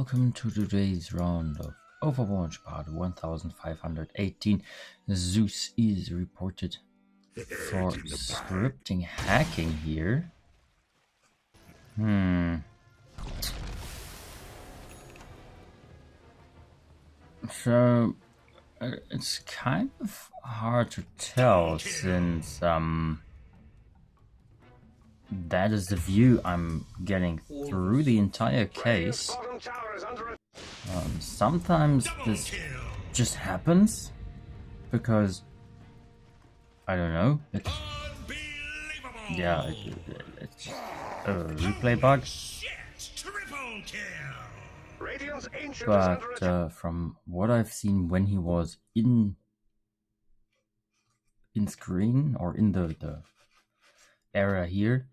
welcome to today's round of Overwatch part 1518. Zeus is reported for scripting hacking here. So it's kind of hard to tell since that is the view I'm getting through the entire case. Sometimes this just happens because I don't know. It's a replay bug. But from what I've seen when he was in screen or in the area here,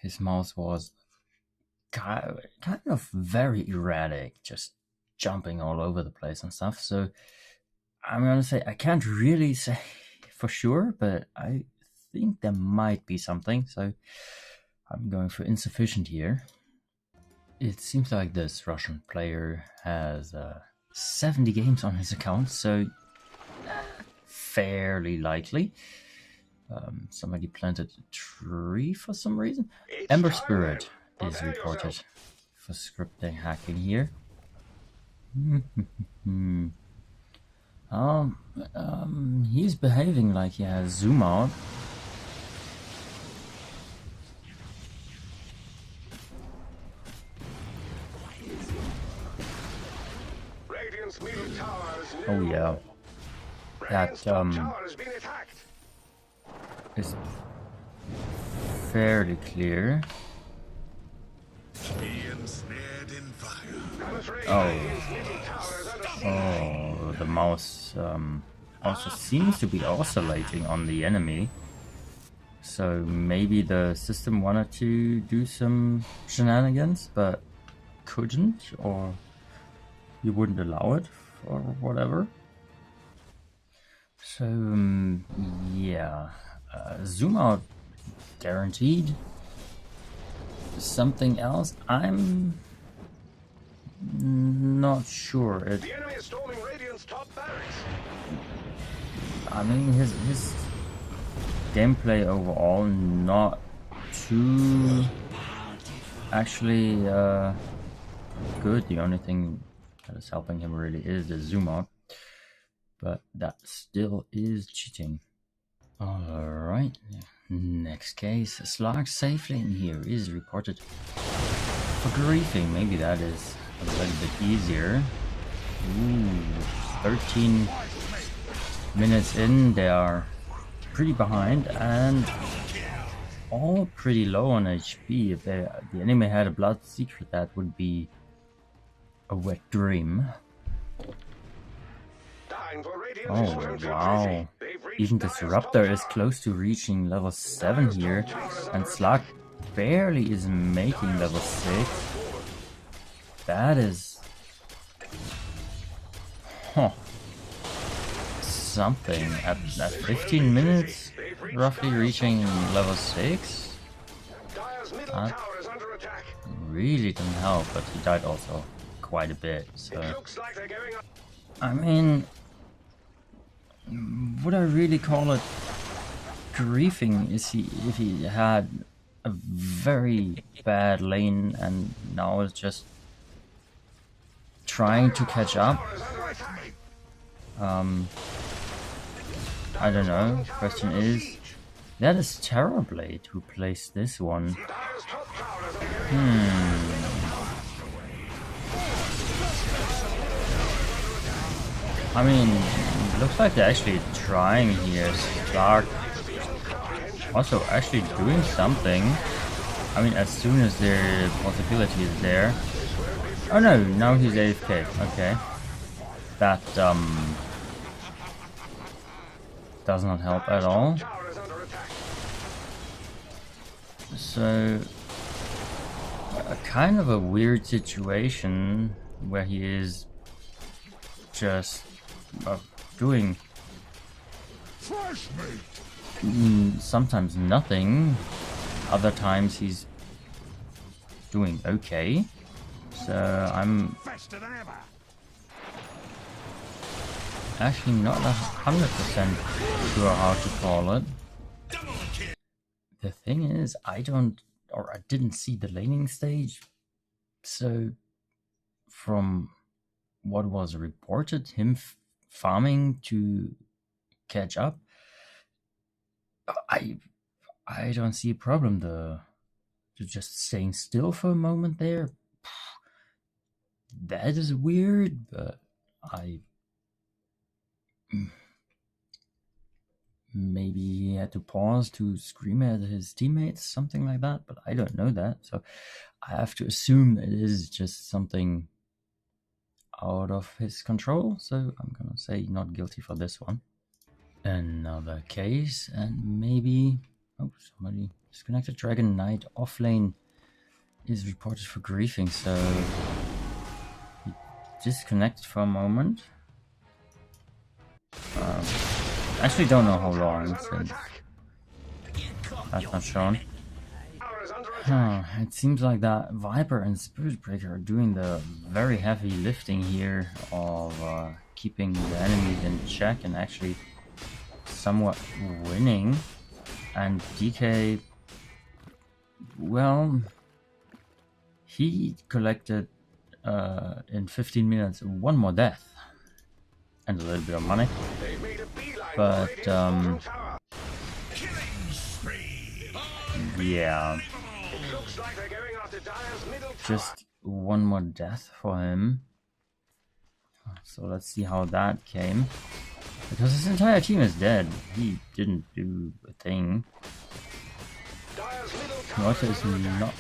his mouse was kind of very erratic, just jumping all over the place and stuff. So I'm gonna say I can't really say for sure, but I think there might be something. So I'm going for insufficient here. It seems like this Russian player has 70 games on his account, so fairly likely. Somebody planted a tree for some reason. Ember Spirit is reported for scripting hacking here. He's behaving like he has zoom out. Oh yeah, that is fairly clear. Oh, the mouse also seems to be oscillating on the enemy. So maybe the system wanted to do some shenanigans, but couldn't, or you wouldn't allow it, or whatever. So yeah, zoom out guaranteed. Something else, I'm not sure. The enemy is storming Radiant's top barracks. I mean, his gameplay overall not too actually good. The only thing that is helping him really is the zoom out, but that still is cheating. Alright, next case. Slark safe lane here is reported for griefing. Maybe that is a little bit easier. Ooh, 13 minutes in, they are pretty behind and all pretty low on HP. If the enemy had a blood secret, that would be a wet dream. Oh wow, even Disruptor is close to reaching level 7 here, and Slug barely is making level 6. That is something. At 15 minutes, roughly reaching level 6? That really didn't help, but he died also quite a bit, so I mean, would I really call it griefing if he had a very bad lane and now is just trying to catch up? I don't know. Question is, that is Terrorblade who placed this one. I mean, looks like they're actually trying here. Stark also actually doing something. I mean, as soon as the possibility is there. Oh no, now he's AFK. Okay. That does not help at all. So a kind of a weird situation where he is just doing sometimes nothing, other times he's doing okay. So I'm actually not 100% sure how to call it. The thing is, I didn't see the laning stage, so from what was reported, him farming to catch up, I don't see a problem. To just staying still for a moment there, that is weird, but maybe he had to pause to scream at his teammates, something like that, but I don't know that, so I have to assume it is just something out of his control, so I'm gonna say not guilty for this one. Another case, and maybe... Oh, somebody disconnected. Dragon Knight offlane is reported for griefing, so he disconnected for a moment. Actually don't know how long, since that's not shown. It seems like that Viper and Spirit Breaker are doing the very heavy lifting here of keeping the enemies in check and actually somewhat winning. And DK, well, he collected in 15 minutes one more death and a little bit of money, but yeah, just one more death for him. So let's see how that came, because his entire team is dead. He didn't do a thing. Water is not...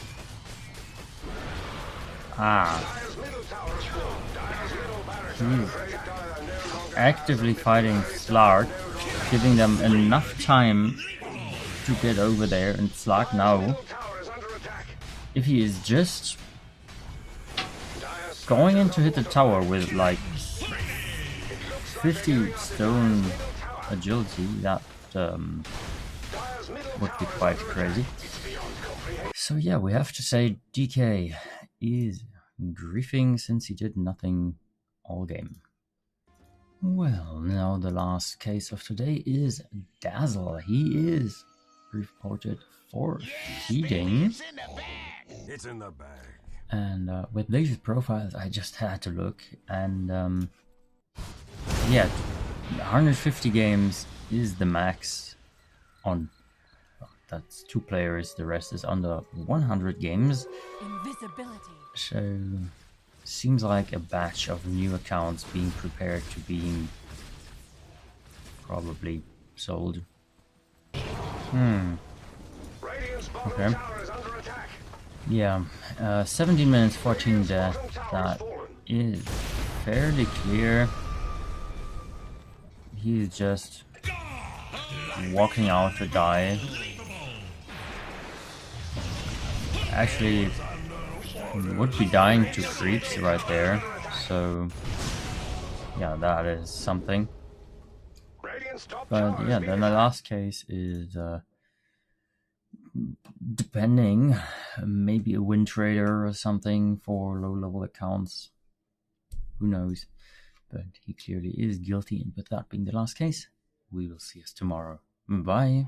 He's actively fighting Slark, giving them enough time to get over there, and Slark now, if he is just going in to hit the tower with like 50 stone agility, that would be quite crazy. So yeah, we have to say DK is griefing since he did nothing all game. Well, now the last case of today is Dazzle. He is reported for cheating. It's in the bag. And with these profiles, I just had to look, and yeah, 150 games is the max on... That's 2 players, the rest is under 100 games. Invisibility. So, seems like a batch of new accounts being prepared to being probably sold. Okay. Yeah, 17 minutes, 14 death. That is fairly clear. He's just walking out to die. Actually, would be dying to creeps right there. So, yeah, that is something. But yeah, then the last case is depending, maybe a win trader or something for low-level accounts. Who knows? But he clearly is guilty, and with that being the last case, we will see us tomorrow. Bye!